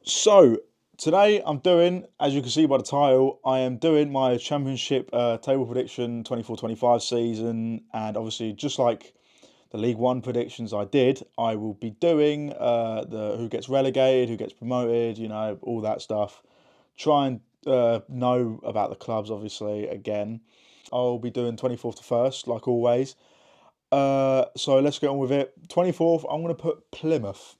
So today I'm doing, as you can see by the title, I am doing my Championship table prediction 24-25 season, and obviously just like the League One predictions I did, I will be doing the who gets relegated, who gets promoted, all that stuff. Try and know about the clubs, obviously. Again, I'll be doing 24th to first, like always. So let's get on with it. 24th, I'm going to put Plymouth.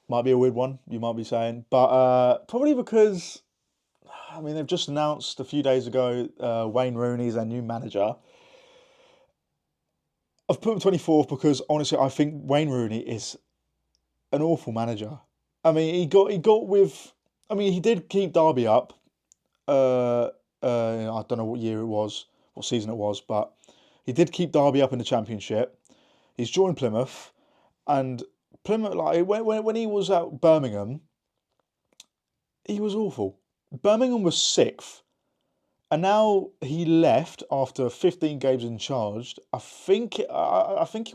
Might be a weird one, you might be saying, but probably because they've just announced a few days ago Wayne Rooney's their new manager. I've put him 24th because honestly, I think Wayne Rooney is an awful manager. He got with. He did keep Derby up. Uh, I don't know what year it was, what season it was, but he did keep Derby up in the Championship. He's joined Plymouth, and Plymouth, like when he was at Birmingham, he was awful. Birmingham was sixth, and now he left after 15 games in charge. I think he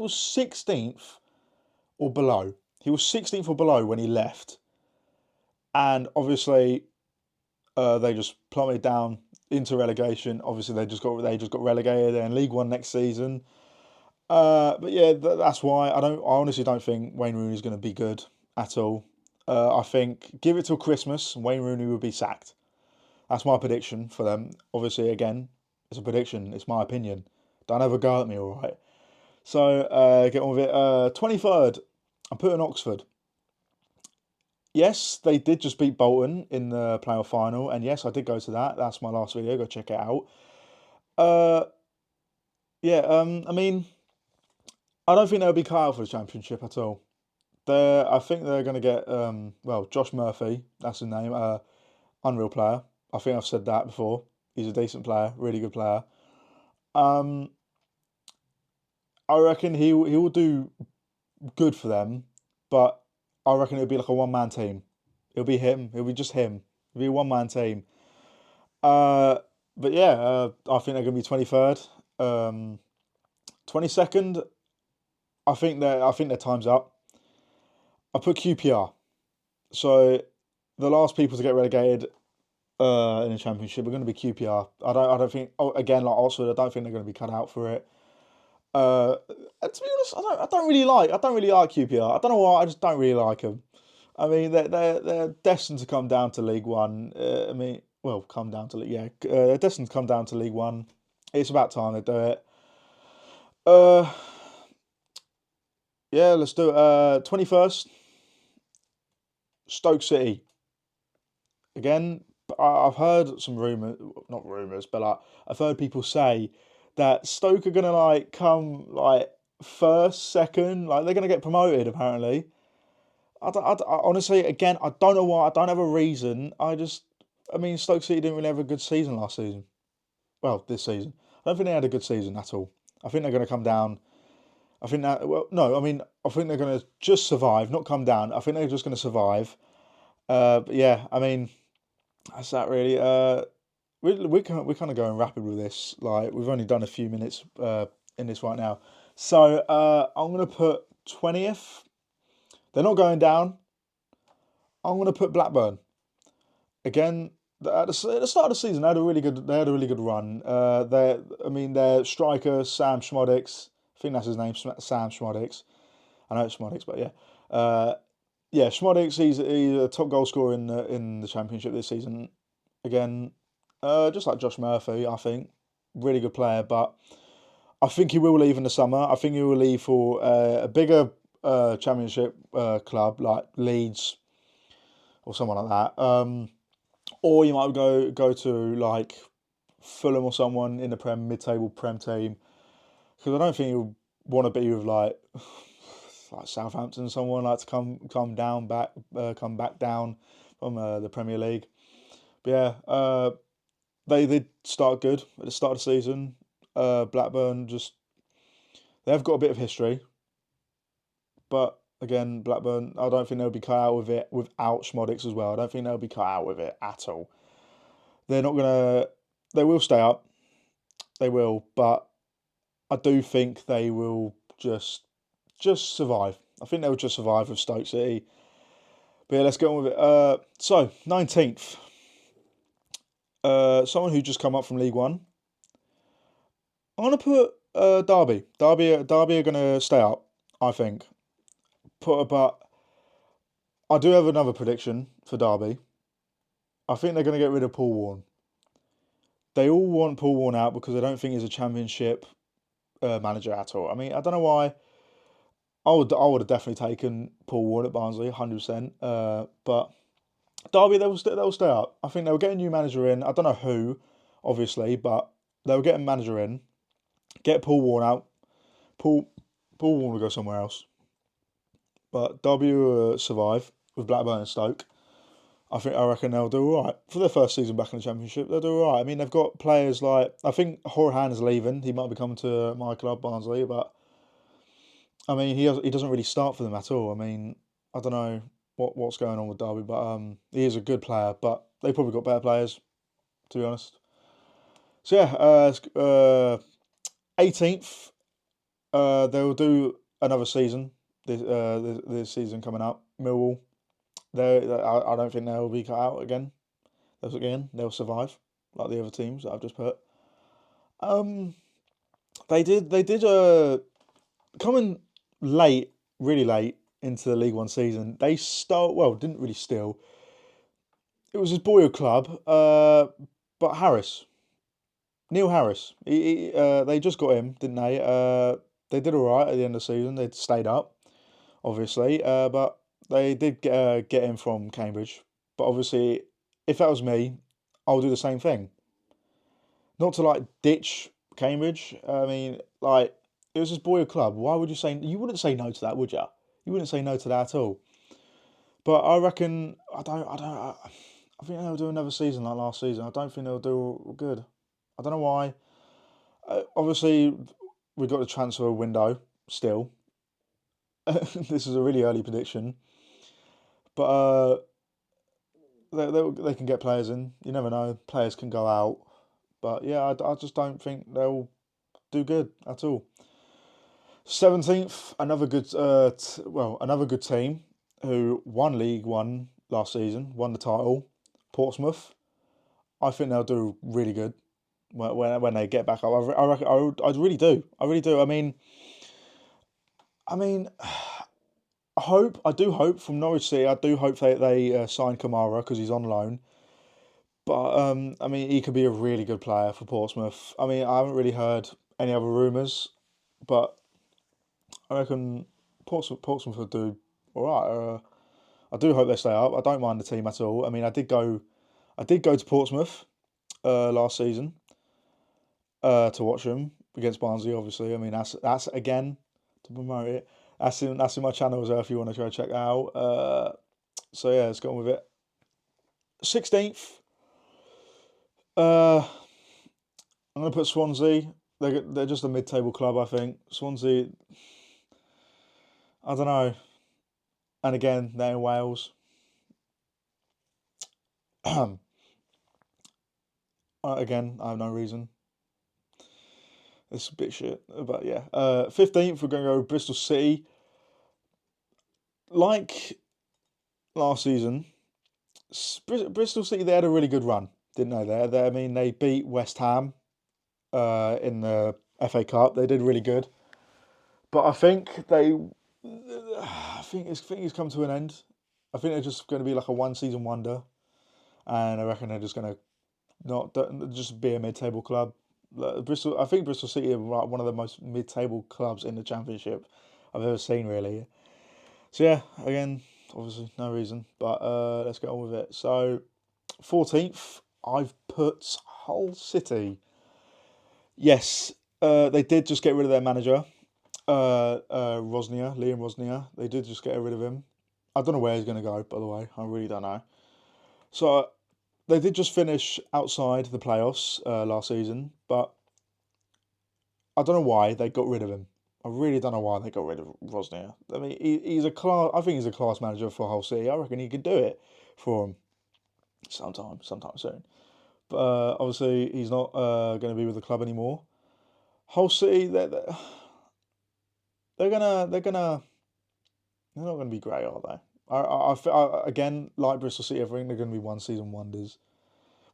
was 16th or below. He was 16th or below when he left, and obviously they just plummeted down into relegation. Obviously they just got relegated in League One next season. But yeah, that's why I honestly don't think Wayne Rooney is going to be good at all. I think give it till Christmas, and Wayne Rooney will be sacked. That's my prediction for them. Obviously, again, it's a prediction. It's my opinion. Don't ever go at me, all right? So get on with it. 23rd, I'm putting Oxford. Yes, they did just beat Bolton in the playoff final, and yes, I did go to that. That's my last video. Go check it out. Uh, yeah. I don't think they'll be cut out for the championship at all. I think they're going to get Josh Murphy. That's his name. Unreal player. I think I've said that before. He's a decent player, really good player. Um, I reckon he will do good for them, but I reckon it'll be like a one man team. It'll be him. It'll be just him. It'll be a one man team. Uh, but yeah, I think they're gonna be 23rd. 22nd. I think their time's up. I put QPR. So the last people to get relegated in the championship are going to be QPR. I don't think. Oh, again, like Oxford, I don't think they're going to be cut out for it. To be honest, I don't really like QPR. I don't know why. I just don't really like them. They're destined to come down to League One. Come down to they're destined to come down to League One. It's about time they do it. Uh, yeah, let's do it. 21st, Stoke City again. I've heard some rumors, not rumors, but like I've heard people say that Stoke are gonna like come like first, second, like they're gonna get promoted apparently. Honestly, again, I don't know why. I don't have a reason. Stoke City didn't really have a good season last season. Well, this season, I don't think they had a good season at all. I think they're going to come down. I think that. Well, no, I think they're going to just survive, not come down. I think they're just going to survive. But yeah, that's that really. We're kind of going rapid with this. Like we've only done a few minutes in this right now. So I'm going to put 20th. They're not going down. I'm going to put Blackburn again. At the start of the season, they had a really good run. Their striker Sam Schmodix, I think that's his name, Sam Schmodix. I know it's Schmodix, but yeah, yeah, Schmodix. He's a top goal scorer in the championship this season. Again, just like Josh Murphy, I think really good player, but I think he will leave in the summer. I think he will leave for a bigger championship club like Leeds or someone like that. Or you might go to like Fulham or someone in the mid-table Prem team because I don't think you want to be with like Southampton, someone like to come back down from the Premier League. But yeah, they did start good at the start of the season. Blackburn just they've got a bit of history, but again, Blackburn I don't think they'll be cut out with it without Schmodix as well. I don't think they'll be cut out with it at all. They're not gonna. They will stay up. They will, but I do think they will just survive. I think they'll just survive with Stoke City. But yeah, let's get on with it. So 19th, someone who just come up from League One. I'm gonna put Derby. Derby are gonna stay up, I think. But I do have another prediction for Derby. I think they're gonna get rid of Paul Warne. They all want Paul Warne out because they don't think he's a Championship manager at all. I mean, I don't know why. I would have definitely taken Paul Warne at Barnsley, 100%. But Derby, they'll stay up. I think they'll get a new manager in. I don't know who, obviously, but they'll get a manager in. Get Paul Warne out. Paul Paul Warne will go somewhere else. But Derby will survive with Blackburn and Stoke. I reckon they'll do all right for their first season back in the Championship. They'll do all right. I mean, they've got players like I think Horahan is leaving. He might be coming to my club Barnsley, but I mean he doesn't really start for them at all. I mean I don't know what's going on with Derby, but he is a good player. But they probably got better players to be honest. So yeah, 18th. They'll do another season. This season coming up. Millwall. I don't think they'll be cut out again. They'll survive like the other teams that I've just put. Um, they did coming late, really late into the League One season. They stole well, didn't really steal. It was his boyhood club, but Neil Harris. They just got him, didn't they? They did all right at the end of the season. They stayed up, obviously, but they did get him from Cambridge. But obviously, if that was me, I would do the same thing. Not to like ditch Cambridge. I mean, like it was his boyhood club. Why would you say you wouldn't say no to that, would you? You wouldn't say no to that at all. But I reckon I think they'll do another season like last season. I don't think they'll do good. I don't know why. Obviously, we've got the transfer window still. This is a really early prediction, but they can get players in. You never know. Players can go out. But yeah, I just don't think they'll do good at all. 17th, another good team who won League One last season, won the title, Portsmouth. I think they'll do really good when they get back up. I reckon, I really do. I really do. I mean, I do hope from Norwich City. I do hope they sign Kamara because he's on loan. But I mean, he could be a really good player for Portsmouth. I mean, I haven't really heard any other rumours, but I reckon Portsmouth will do all right. I do hope they stay up. I don't mind the team at all. I mean, I did go to Portsmouth last season to watch them against Barnsley. Obviously, I mean that's again to promote it. That's in my channel as well if you want to try to check that out. So yeah, let's go on with it. 16th. Uh, I'm gonna put Swansea. They're just a mid-table club, I think. Swansea. I don't know. And again, they're in Wales. Again, I have no reason. It's a bit shit, but yeah. 15th, we're going to go Bristol City. Like last season, Bristol City, they had a really good run, didn't they? I mean, they beat West Ham in the FA Cup. They did really good. But I think it's come to an end. I think they're just going to be like a one season wonder. And I reckon they're just going to not just be a mid-table club. I think Bristol City are like one of the most mid-table clubs in the Championship I've ever seen, really. So yeah, again, obviously no reason, but let's get on with it. So 14th, I've put Hull City. Yes, they did just get rid of their manager, Liam Rosnier. They did just get rid of him. I don't know where he's going to go, by the way. I really don't know. So they did just finish outside the playoffs last season, but I don't know why they got rid of him. I really don't know why they got rid of Rosnier. I mean, he's a class. I think he's a class manager for Hull City. I reckon he could do it for him sometime soon. But obviously, he's not going to be with the club anymore. Hull City, they're not going to be great, are they? Again, like Bristol City, I think they're going to be one season wonders.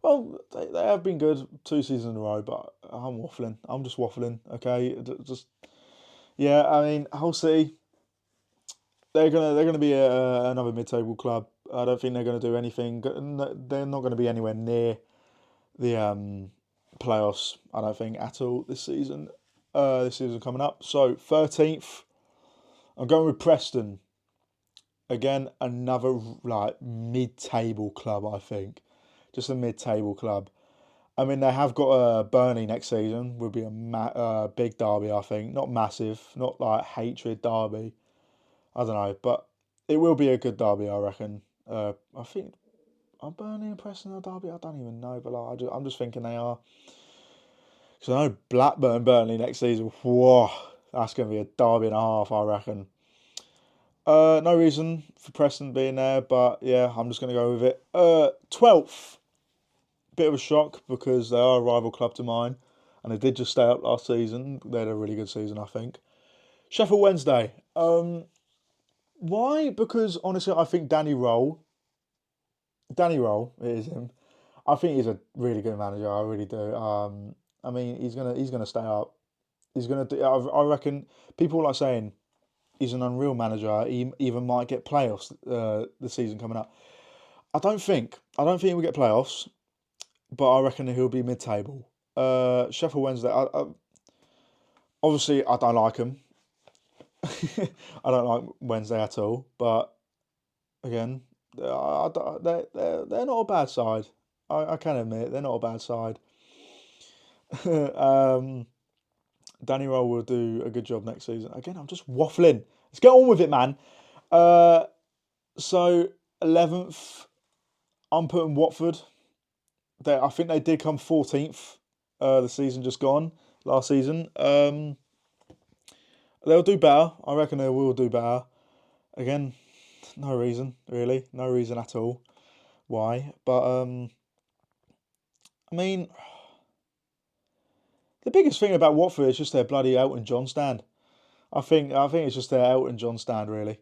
Well, they have been good 2 seasons in a row, but I'm waffling. I'm just waffling. Okay, just yeah. I mean, Hull City, they're gonna be another mid-table club. I don't think they're going to do anything. They're not going to be anywhere near the playoffs. I don't think at all this season. This season coming up. So 13th, I'm going with Preston. Again, another like mid-table club. I think just a mid-table club. I mean, they have got Burnley next season. Will be a big derby. I think not massive, not like hatred derby. I don't know, but it will be a good derby. I reckon. I think are Burnley and Preston a derby? I don't even know, but like, I'm just thinking they are. Because I know Blackburn Burnley next season. Whoa, that's going to be a derby and a half. I reckon. No reason for Preston being there, but yeah, I'm just going to go with it. 12th, bit of a shock because they are a rival club to mine, and they did just stay up last season. They had a really good season, I think. Sheffield Wednesday. Why? Because honestly, I think Danny Roll, it is him. I think he's a really good manager. I really do. I mean, he's gonna stay up. He's gonna do. I reckon people like saying he's an unreal manager. He even might get playoffs the season coming up. I don't think he'll get playoffs, but I reckon he'll be mid-table. Sheffield Wednesday. Obviously, I don't like him. I don't like Wednesday at all. But again, they're not a bad side. I can admit they're not a bad side. um, Danny Rowe will do a good job next season. Again, I'm just waffling. Let's get on with it, man. Uh, so 11th, I'm putting Watford. I think they did come 14th. The season just gone last season. They'll do better. I reckon they will do better. Again, no reason really, no reason at all why. But I mean, the biggest thing about Watford is just their bloody Elton John stand. I think it's just their Elton John stand really.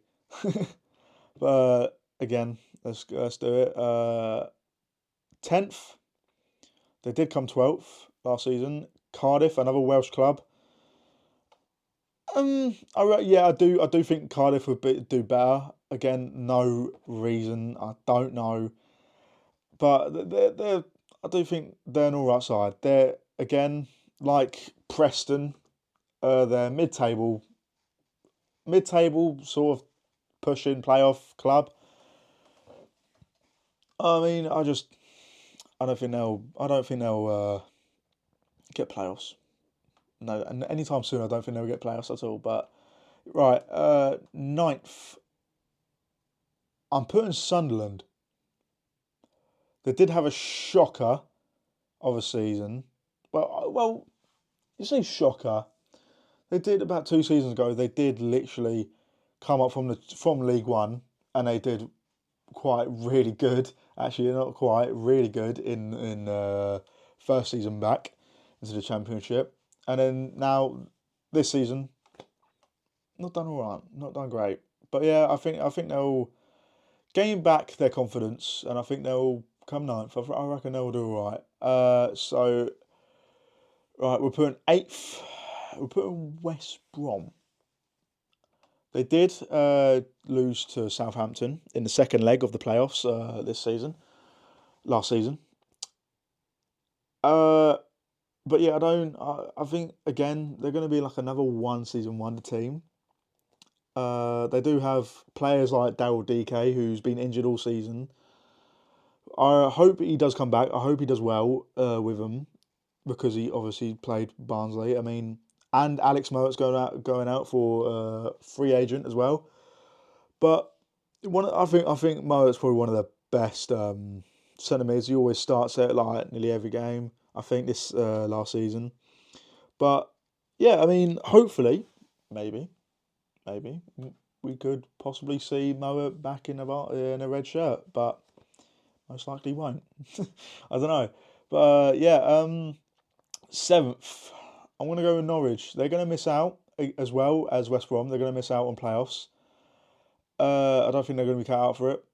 But again, let's do it. 10th, they did come 12th last season. Cardiff, another Welsh club. I do think Cardiff would do better. Again, no reason. I don't know, but I do think they're an all right side. They're again like Preston. They're mid-table sort of pushing playoff club. I mean, I don't think they'll get playoffs. No, and anytime soon, I don't think they'll get playoffs at all. But right, ninth, I'm putting Sunderland. They did have a shocker of a season. Well, you say shocker. They did about 2 seasons ago. They did literally come up from League One, and they did quite really good. Actually, not quite really good in first season back into the Championship, and then now this season not done all right, not done great. But yeah, I think they'll gain back their confidence, and I think they'll come ninth. I reckon they'll do all right. So right, we're putting eighth. We're putting West Brom. They did lose to Southampton in the second leg of the playoffs last season. Uh, but yeah, I don't. I think again they're going to be like another one season wonder team. They do have players like Daryl DK who's been injured all season. I hope he does come back. I hope he does well with them because he obviously played Barnsley. I mean, and Alex Mowatt's going out for free agent as well. But I think Mowatt's probably one of the best centre mids. He always starts it like nearly every game. I think this last season. But yeah, I mean, hopefully, maybe, maybe we could possibly see Mowat back in a red shirt, but most likely won't. I don't know. But yeah, seventh. I'm going to go with Norwich. They're going to miss out as well as West Brom. They're going to miss out on playoffs. I don't think they're going to be cut out for it.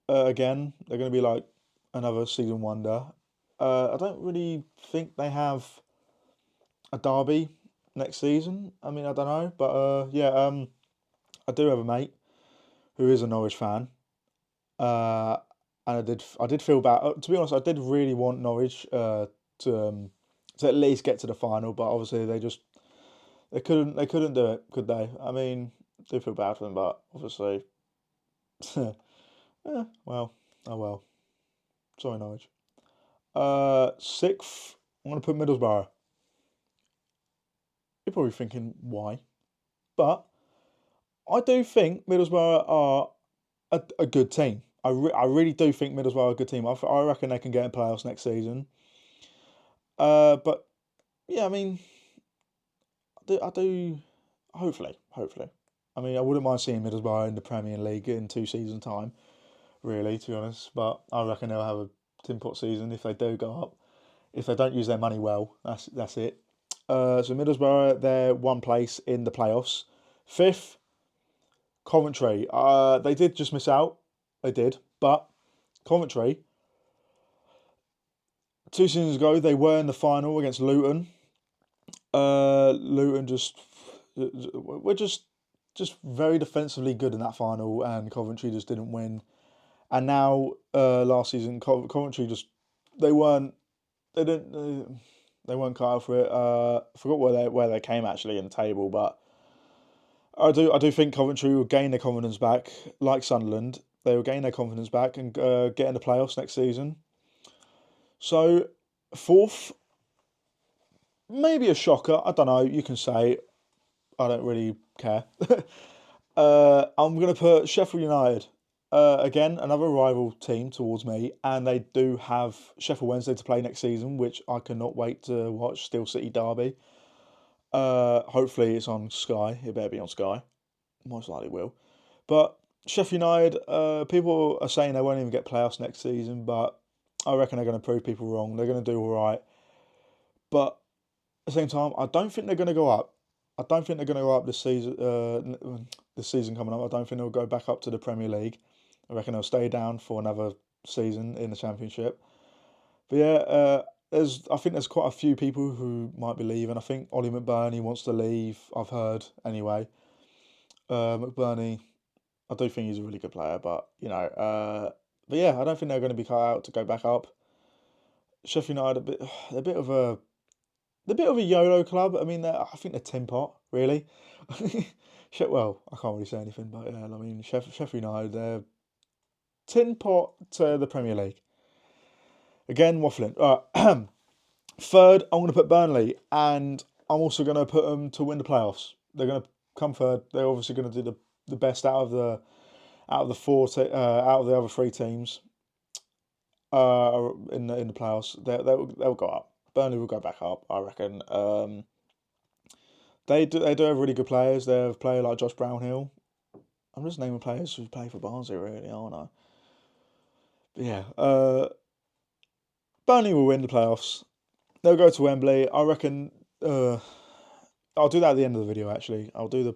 Again, they're going to be like another season wonder. I don't really think they have a derby next season. I mean, I don't know, but yeah, I do have a mate who is a Norwich fan, uh, and I did feel bad. To be honest, I did really want Norwich to um, to at least get to the final, but obviously they couldn't do it, could they? I mean, I do feel bad for them, but obviously, well, oh well. Sorry, Norwich. Sixth, I'm going to put Middlesbrough. You're probably thinking why, but I do think Middlesbrough are a good team. I really do think Middlesbrough are a good team. I reckon they can get in playoffs next season. But yeah, I mean, I do. Hopefully. I mean, I wouldn't mind seeing Middlesbrough in the Premier League in 2 seasons' time, really, to be honest. But I reckon they'll have a tin pot season if they do go up. If they don't use their money well, that's it. So Middlesbrough, they're one place in the playoffs. Fifth, Coventry. They did just miss out. They did, but Coventry 2 seasons ago they were in the final against Luton. Luton just we're just very defensively good in that final, and Coventry just didn't win. And now last season, Coventry just they weren't they didn't they weren't cut out for it. I forgot where they came actually in the table, but I do think Coventry will gain their confidence back, like Sunderland. They will gain their confidence back and get in the playoffs next season. So fourth, maybe a shocker. I don't know. You can say I don't really care. I'm going to put Sheffield United. Again, another rival team towards me, and they do have Sheffield Wednesday to play next season, which I cannot wait to watch. Steel City Derby. Hopefully it's on Sky. It better be on Sky. Most likely will. But Sheffield United, people are saying they won't even get playoffs next season, but I reckon they're going to prove people wrong. They're going to do all right. But at the same time, I don't think they're going to go up. I don't think they're going to go up this season. This season coming up, I don't think they'll go back up to the Premier League. I reckon they'll stay down for another season in the Championship. But yeah, I think there's quite a few people who might be leaving. I think Ollie McBurney wants to leave. I've heard anyway. McBurney, I do think he's a really good player, but but yeah, I don't think they're going to be cut out to go back up. Sheffield United a bit of a they're a bit of a YOLO club. I mean, I think they're tin pot, really. Well, I can't really say anything, but yeah, I mean, Sheffield United, they're tin pot to the Premier League. Again, waffling. Third, I'm going to put Burnley, and I'm also going to put them to win the playoffs. They're going to come third. They're obviously going to do the best out of the other three teams in the playoffs. They'll go up. Burnley will go back up, I reckon. They do have really good players. They have a player like Josh Brownhill. I'm just naming players who play for Barnsley, really, aren't I? But yeah, Burnley will win the playoffs. They'll go to Wembley. I reckon. I'll do that at the end of the video. Actually, I'll do that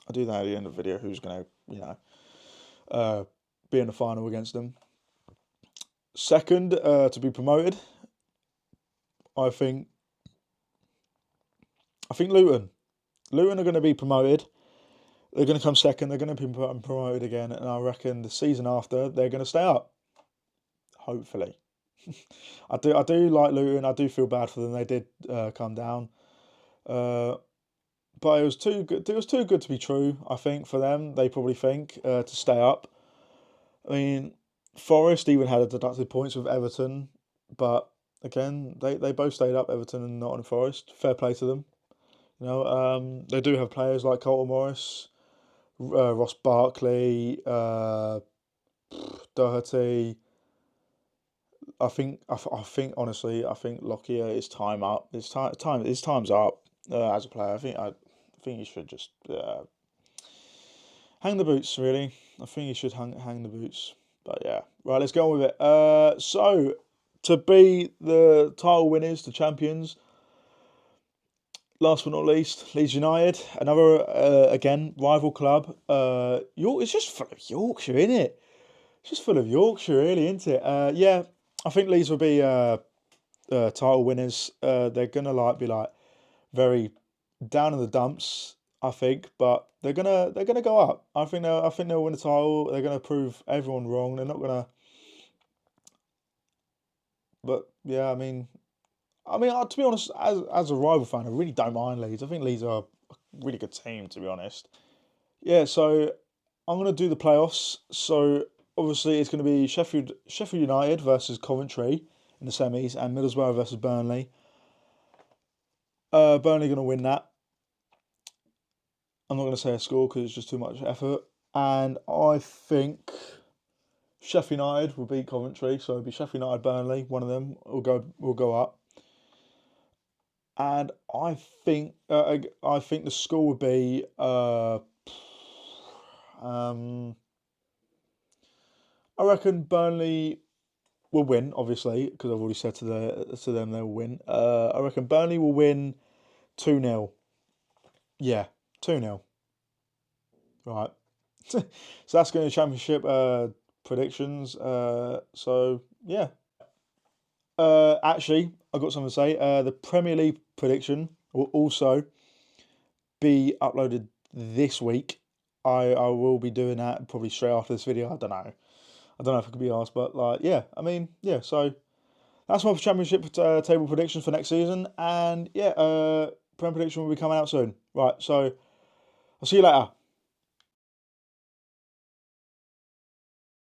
at the end of the video. Who's going to be in the final against them? Second, to be promoted, I think. I think Luton. Luton are going to be promoted. They're going to come second. They're going to be promoted again, and I reckon the season after they're going to stay up. Hopefully, I do like Luton. I do feel bad for them. They did come down, uh, but it was too good. It was too good to be true. I think for them, they probably think to stay up. I mean, Forest even had a deducted points with Everton, but again, they both stayed up. Everton and Nottingham Forest. Fair play to them. They do have players like Colton Morris, Ross Barkley, Doherty. I think honestly, I think Lockyer is time up. His time's up as a player. I think he should just hang the boots. Really, I think he should hang the boots. But yeah, right. Let's go on with it. So to be the title winners, the champions, Last but not least, Leeds United, another again rival club. York, it's just full of Yorkshire, isn't it? It's just full of Yorkshire, really, isn't it? Yeah, I think Leeds will be title winners. They're gonna be like very down in the dumps, I think, but they're gonna go up. I think they'll win the title. They're gonna prove everyone wrong. They're not gonna. But yeah, to be honest, as a rival fan, I really don't mind Leeds. I think Leeds are a really good team, to be honest. Yeah, so I'm gonna do the playoffs. So obviously it's gonna be Sheffield United versus Coventry in the semis, and Middlesbrough versus Burnley. Burnley gonna win that. I'm not gonna say a score because it's just too much effort. And I think Sheffield United will beat Coventry, so it'll be Sheffield United Burnley. One of them will go up. And I think the score would be um, I reckon Burnley will win, obviously, because I've already said to them they'll win. I reckon Burnley will win 2-0. Yeah, 2-0. Right. So that's going to Championship predictions. So yeah. Actually, I've got something to say. The Premier League prediction will also be uploaded this week. I will be doing that probably straight after this video. I don't know. I don't know if I could be asked, but yeah. Yeah. So that's my Championship table predictions for next season, and yeah, Premier prediction will be coming out soon. Right. So I'll see you later.